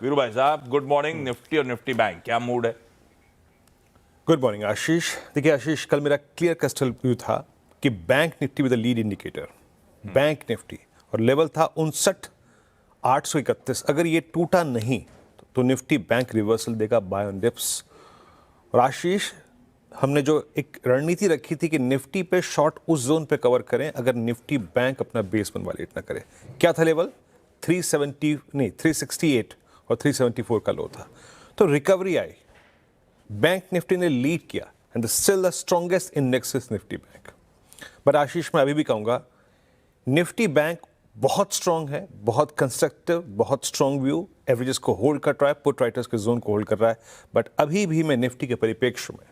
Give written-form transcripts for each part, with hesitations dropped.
वीरू भाई साहब, good morning. Nifty और निफ्टी बैंक क्या मूड है? गुड मॉर्निंग आशीष। देखिए आशीष, कल मेरा क्लियर क्रिस्टल व्यू था कि bank Nifty with the lead indicator, bank Nifty और लेवल था 59,831। अगर ये टूटा नहीं तो निफ्टी बैंक रिवर्सल देगा बाय ऑन डिप्स। और आशीष, हमने जो एक रणनीति रखी थी कि निफ्टी पे शॉर्ट उस जोन पे कवर करें अगर निफ्टी बैंक अपना बेस वन वालेट ना करे। क्या था लेवल? 370 नहीं 368 और 374 का लो था। तो रिकवरी आई, बैंक निफ्टी ने लीड किया and still the strongest index is Nifty bank. But Ashish, मैं अभी भी कहूंगा निफ्टी बैंक बहुत स्ट्रांग है, बहुत कंस्ट्रक्टिव, बहुत स्ट्रांग व्यू, एवरेजेस को होल्ड कर रहा है, पुट राइटर्स के जोन को होल्ड कर रहा है। बट अभी भी मैं निफ्टी के परिप्रेक्ष्य में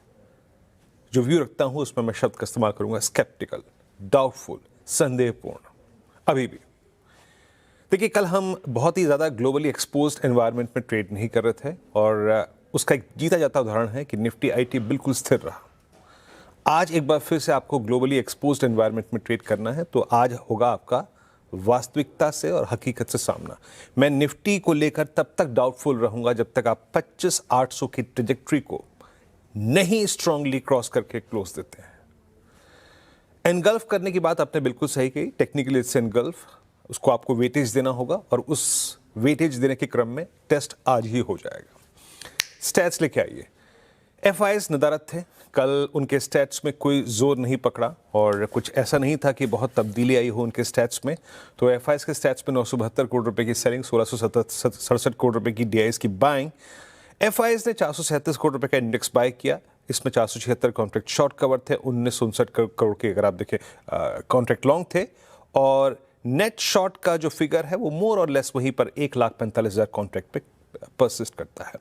जो व्यू रखता हूं उसमें मैं शब्द का इस्तेमाल करूंगा स्केप्टिकल, डाउटफुल, संदेहपूर्ण। अभी भी देखिए, कल हम बहुत ही ज़्यादा ग्लोबली एक्सपोज्ड एनवायरनमेंट में ट्रेड नहीं कर रहे थे और उसका एक जीता जाता उदाहरण है कि निफ्टी आईटी बिल्कुल स्थिर रहा। आज एक बार फिर से आपको ग्लोबली एक्सपोज्ड एनवायरनमेंट में ट्रेड करना है तो आज होगा आपका वास्तविकता से और हकीकत से सामना। मैं निफ्टी को लेकर तब तक डाउटफुल रहूंगा जब तक आप 25,800 की ट्रेजेक्ट्री को नहीं स्ट्रांगली क्रॉस करके क्लोज देते हैं। एनगल्फ करने की बात आपने बिल्कुल सही कही, टेक्निकली इट्स एनगल्फ, उसको आपको वेटेज देना होगा और उस वेटेज देने के क्रम में टेस्ट आज ही हो जाएगा। स्टैट्स लेके आइए। एफआईज नदारत थे कल, उनके स्टैट्स में कोई जोर नहीं पकड़ा और कुछ ऐसा नहीं था कि बहुत तब्दीली आई हो उनके स्टैट्स में। तो एफआईज के स्टैट्स में 972 करोड़ रुपए की सेलिंग, 1667 करोड़ रुपए की डीआईएस की बाइंग। एफआईज ने 437 करोड़ रुपए का इंडेक्स बाय किया, इसमें 476 कॉन्ट्रैक्ट शॉर्ट कवर थे, 1959 करोड़ के अगर आप देखें कॉन्ट्रैक्ट लॉन्ग थे। और नेट शॉर्ट का जो फिगर है वो मोर और लेस वहीं पर 1,45,000 कॉन्ट्रैक्ट पे परसिस्ट करता है।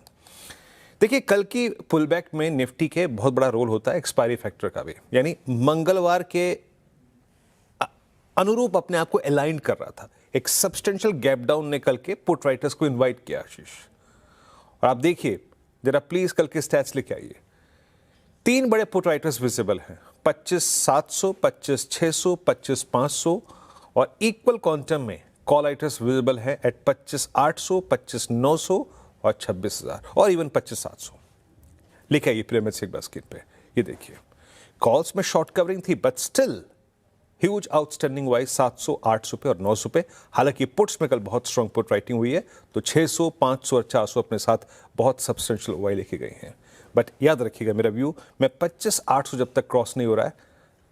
देखिए, कल की पुलबैक में निफ्टी के बहुत बड़ा रोल होता है एक्सपायरी फैक्टर का भी, यानी मंगलवार के अनुरूप अपने आप को अलाइन कर रहा था। एक सब्सटेंशियल गैप डाउन ने कल के पुट राइटर्स को इनवाइट किया आशीष। और आप देखिए जरा प्लीज कल के स्टैट्स लेके आइए। 3 बड़े पुट राइटर्स विजिबल हैं, 25,700, 25,600, 25,500 और इक्वल क्वांटम में कॉल राइटर्स विजिबल है एट 25,800, 25,900 और 26,000 और इवन 25,700। लिखा ये पिरामिड से एक बार स्क्रीन पे, ये देखिए कॉल्स में शॉर्ट कवरिंग थी but still huge outstanding wise 700, 800 पे और 900 पे। हालांकि पुट्स में कल बहुत स्ट्रांग पुट राइटिंग हुई है तो 600, 500 और 400 अपने साथ बहुत सब्सटेंशियल वाई लेके गए हैं। बट याद रखिएगा मेरा व्यू, मैं 25,800 जब तक क्रॉस नहीं हो रहा है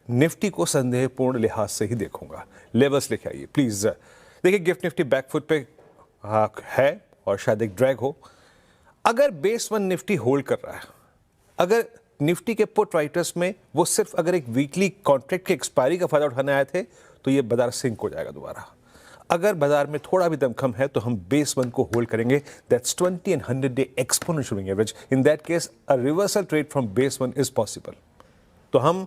निफ्टी को संदेहपूर्ण लिहाज से ही देखूंगा। लेवल्स लेके आइए प्लीज। देखिए गिफ्ट निफ्टी बैकफुट पे है और शायद एक ड्रैग हो। अगर बेस वन निफ्टी होल्ड कर रहा है, अगर निफ्टी के पुट राइटर्स में वो सिर्फ अगर एक वीकली कॉन्ट्रैक्ट की एक्सपायरी का फायदा उठाने आए थे तो ये बाजार सिंक हो जाएगा दोबारा। अगर बाजार में थोड़ा भी दमखम है तो हम बेस वन को होल्ड करेंगे, that's 20 and 100 day exponential moving average। In that case a reversal trade from base one is possible. तो हम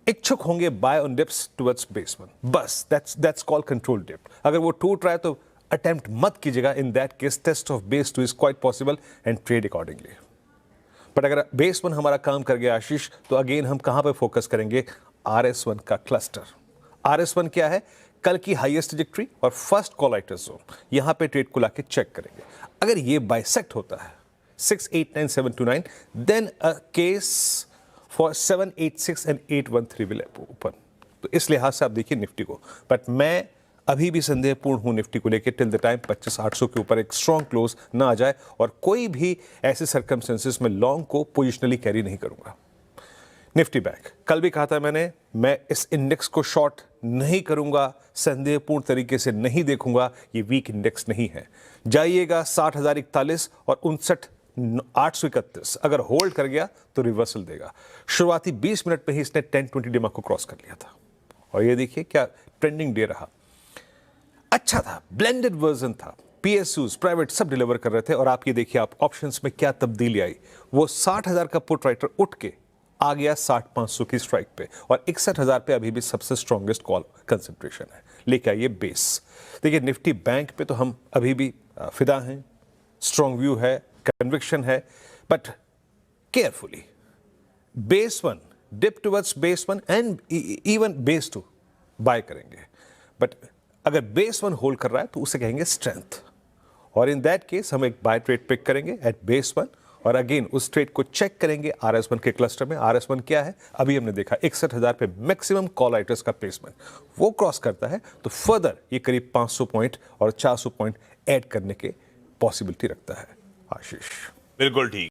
इच्छुक होंगे buy on dips towards base one, बस दैट्स कॉल्ड कंट्रोल डिप। अगर वो टूट रहा है तो अटेम्प्ट मत कीजिएगा, in that case test of base two is quite possible and trade accordingly. But अगर बेस वन हमारा काम कर गया आशीष तो अगेन हम कहां पे फोकस करेंगे? RS1 का क्लस्टर। RS1 क्या है? कल की हाईएस्ट ट्रैजेक्टरी और फर्स्ट कॉल राइटर्स जोन, यहां पे ट्रेड को लाके चेक करेंगे। अगर ये बाइसेक्ट होता है 689,729 then a case for 786 and 813 will open. तो इस लिहाज से आप देखिए निफ्टी को। बट मैं अभी भी संदेहपूर्ण हूं निफ्टी को लेकर टिल द टाइम 25,800 के ऊपर एक स्ट्रॉन्ग क्लोज ना आ जाए और कोई भी ऐसे सर्कमस्टेंसेस में लॉन्ग को पोजिशनली कैरी नहीं करूंगा। निफ्टी बैंक कल भी कहा था मैंने, मैं इस इंडेक्स को शॉर्ट नहीं करूंगा, संदेहपूर्ण तरीके से नहीं देखूंगा, ये वीक इंडेक्स नहीं है। जाइएगा 60,041 और 59,831, अगर होल्ड कर गया तो रिवर्सल देगा। शुरुआती 20 मिनट में ही इसने 10-20 डे को क्रॉस कर लिया था और ये देखिए क्या ट्रेंडिंग डे रहा। अच्छा था, ब्लेंडेड वर्जन था, पीएसयूज प्राइवेट सब डिलीवर कर रहे थे। और आप ये देखिए आप ऑप्शंस में क्या तब्दीली आई। वो 60,000 का पुट राइटर उठ के आ गया 60,500 की स्ट्राइक पे और 61,000 पे अभी भी सबसे स्ट्रॉन्गेस्ट कॉल कंसंट्रेशन है। लेके आइए बेस। देखिए निफ्टी बैंक पे तो हम अभी भी फिदा हैं, स्ट्रॉन्ग व्यू है, कन्विक्शन है, but carefully base one, dip towards base one and even base two buy करेंगे। बट अगर बेस वन होल्ड कर रहा है तो उसे कहेंगे स्ट्रेंथ। और इन दैट केस हम एक बाय ट्रेड पिक करेंगे एट बेस 1 और अगेन उस ट्रेड को चेक करेंगे RS1 के क्लस्टर में। RS1 क्या है, अभी हमने देखा 61,000 पे मैक्सिमम कॉल राइटर्स का प्लेसमेंट, वो क्रॉस करता है तो फर्दर ये करीब 500 पॉइंट और 400 पॉइंट ऐड करने के पॉसिबिलिटी रखता है। आशीष बिल्कुल ठीक।